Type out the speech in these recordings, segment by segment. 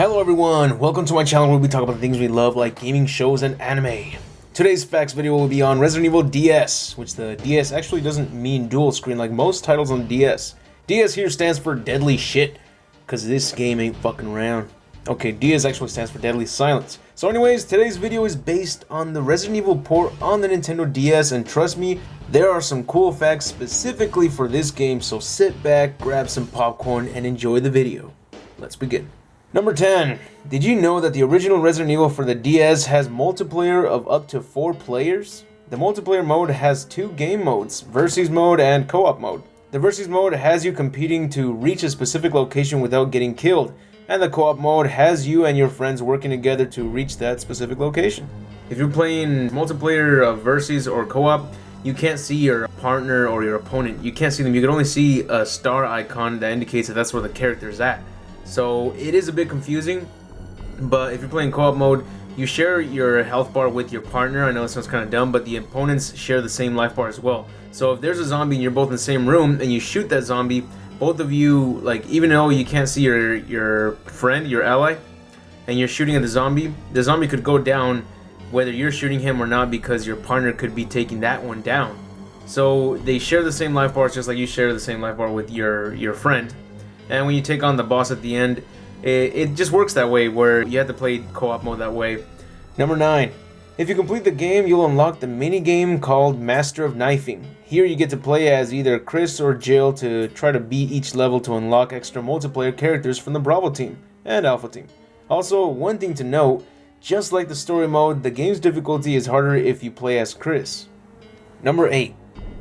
Hello everyone, welcome to my channel where we talk about the things we love like gaming, shows, and anime. Today's facts video will be on Resident Evil DS, which the DS actually doesn't mean dual screen like most titles on DS. DS here stands for deadly shit, cause this game ain't fucking around. Okay, DS actually stands for deadly silence. So anyways, today's video is based on the Resident Evil port on the Nintendo DS, and trust me, there are some cool facts specifically for this game, so sit back, grab some popcorn, and enjoy the video. Let's begin. Number 10. Did you know that the original Resident Evil for the DS has multiplayer of up to 4 players? The multiplayer mode has 2 game modes, Versus mode and co-op mode. The Versus mode has you competing to reach a specific location without getting killed, and the co-op mode has you and your friends working together to reach that specific location. If you're playing multiplayer of Versus or co-op, you can't see your partner or your opponent. You can't see them. You can only see a star icon that indicates that that's where the character is at. So it is a bit confusing, but if you're playing co-op mode, you share your health bar with your partner. I know it sounds kind of dumb, but the opponents share the same life bar as well. So if there's a zombie and you're both in the same room and you shoot that zombie, both of you, like, even though you can't see your friend, your ally, and you're shooting at the zombie could go down whether you're shooting him or not, because your partner could be taking that one down. So they share the same life bars, just like you share the same life bar with your friend. And when you take on the boss at the end, it just works that way, where you have to play co-op mode that way. Number 9. If you complete the game, you'll unlock the mini-game called Master of Knifing. Here you get to play as either Chris or Jill to try to beat each level to unlock extra multiplayer characters from the Bravo team and Alpha team. Also, one thing to note, just like the story mode, the game's difficulty is harder if you play as Chris. Number 8.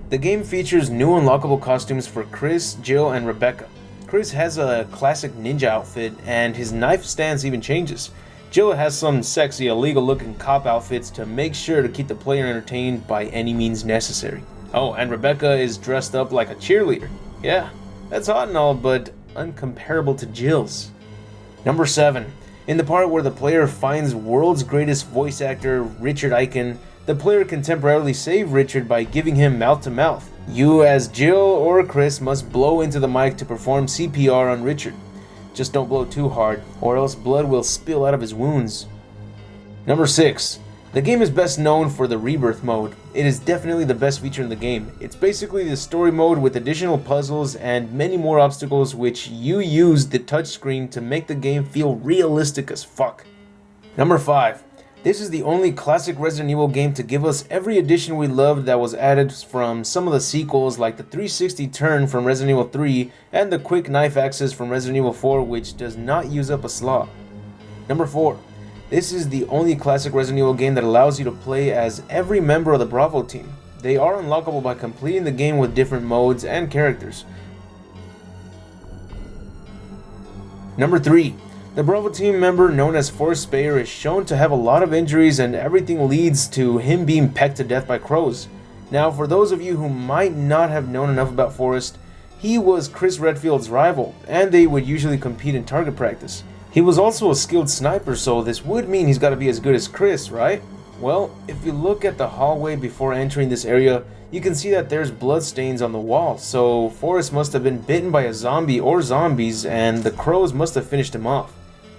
The game features new unlockable costumes for Chris, Jill, and Rebecca. Chris has a classic ninja outfit, and his knife stance even changes. Jill has some sexy, illegal looking cop outfits to make sure to keep the player entertained by any means necessary. Oh, and Rebecca is dressed up like a cheerleader. Yeah, that's hot and all, but uncomparable to Jill's. Number 7. In the part where the player finds world's greatest voice actor, Richard Icahn, the player can temporarily save Richard by giving him mouth-to-mouth. You, as Jill or Chris, must blow into the mic to perform CPR on Richard. Just don't blow too hard, or else blood will spill out of his wounds. Number 6. The game is best known for the Rebirth Mode. It is definitely the best feature in the game. It's basically the story mode with additional puzzles and many more obstacles, which you use the touchscreen to make the game feel realistic as fuck. Number 5. This is the only classic Resident Evil game to give us every addition we loved that was added from some of the sequels, like the 360 turn from Resident Evil 3 and the quick knife access from Resident Evil 4, which does not use up a slot. Number 4. This is the only classic Resident Evil game that allows you to play as every member of the Bravo team. They are unlockable by completing the game with different modes and characters. Number 3. The Bravo team member known as Forrest Speyer is shown to have a lot of injuries, and everything leads to him being pecked to death by crows. Now, for those of you who might not have known enough about Forrest, he was Chris Redfield's rival, and they would usually compete in target practice. He was also a skilled sniper, so this would mean he's got to be as good as Chris, right? Well, if you look at the hallway before entering this area, you can see that there's bloodstains on the wall, so Forrest must have been bitten by a zombie or zombies, and the crows must have finished him off.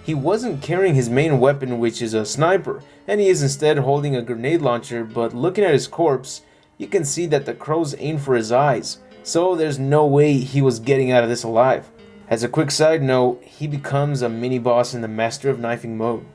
He wasn't carrying his main weapon, which is a sniper, and he is instead holding a grenade launcher, but looking at his corpse, you can see that the crows aimed for his eyes, so there's no way he was getting out of this alive. As a quick side note, he becomes a mini-boss in the Master of Knifing mode.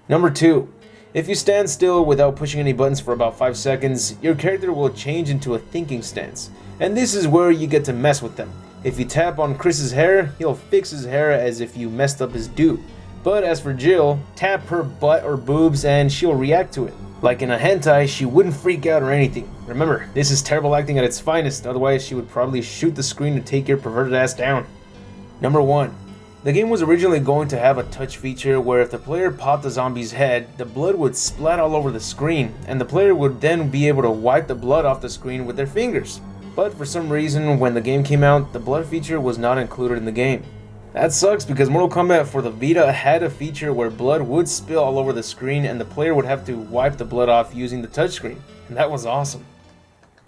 Number 2. If you stand still without pushing any buttons for about 5 seconds, your character will change into a thinking stance, and this is where you get to mess with them. If you tap on Chris's hair, he'll fix his hair as if you messed up his do. But as for Jill, tap her butt or boobs and she'll react to it. Like in a hentai, she wouldn't freak out or anything. Remember, this is terrible acting at its finest, otherwise she would probably shoot the screen to take your perverted ass down. Number 1. The game was originally going to have a touch feature where if the player popped the zombie's head, the blood would splat all over the screen, and the player would then be able to wipe the blood off the screen with their fingers. But for some reason, when the game came out, the blood feature was not included in the game. That sucks, because Mortal Kombat for the Vita had a feature where blood would spill all over the screen and the player would have to wipe the blood off using the touchscreen, and that was awesome.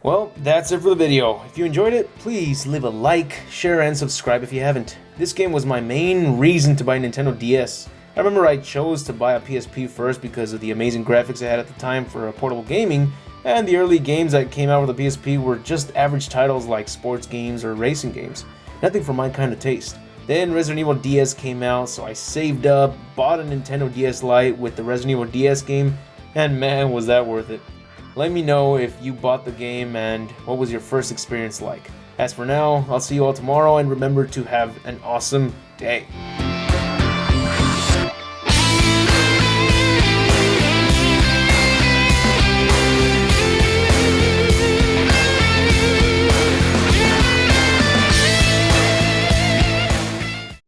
Well, that's it for the video. If you enjoyed it, please leave a like, share, and subscribe if you haven't. This game was my main reason to buy Nintendo DS. I remember I chose to buy a PSP first because of the amazing graphics I had at the time for portable gaming, and the early games that came out with the PSP were just average titles like sports games or racing games. Nothing for my kind of taste. Then Resident Evil DS came out, so I saved up, bought a Nintendo DS Lite with the Resident Evil DS game, and man, was that worth it. Let me know if you bought the game and what was your first experience like. As for now, I'll see you all tomorrow, and remember to have an awesome day.